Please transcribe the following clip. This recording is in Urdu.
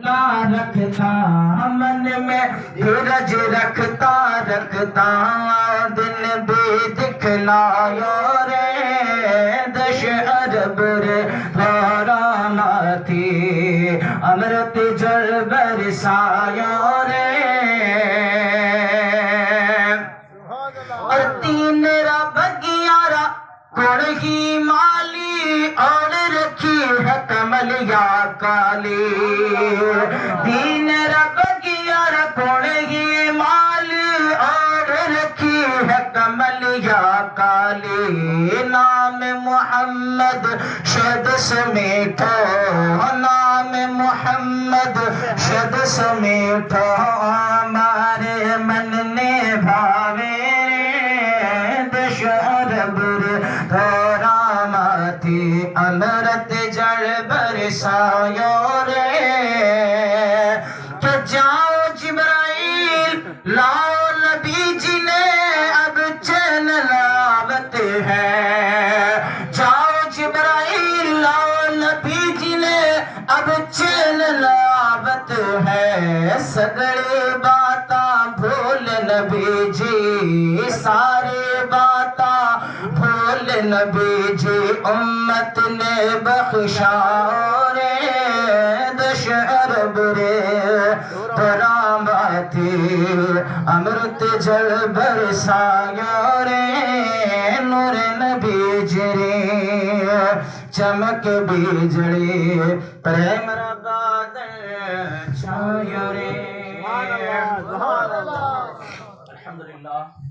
رکھتا من میں دھیرج رکھتا رکھتا دن بھی دکھلایا رے دش ارب رے دھارا ماتھی امرت جل برسایا رے اور تین رب گیارہ کڑ ہی مالی اور رکھی ہے کملیا کالی تین رب گیارہ کڑ ہی مالی اور رکھی ہے کملیا کالی نام محمد شد سمیٹھو نام محمد شد سمیٹھو ہمارے من نے بھاوے امرت جل برسایا رے کہ جاؤ جبرائیل لاؤ نبی جی نے اب چین لاوت ہے جاؤ جبرائیل لاؤ نبی جی نے اب چین لاوت ہے سگڑے باتاں بھول نبی جی سارے باتاں بھول نبی جی امت نے بخشا رے دش ارب رے کراماتی امرت جل برسایا رے نور نبی جری چمک بیجڑی پریم ربادل چھایا رے الحمدللہ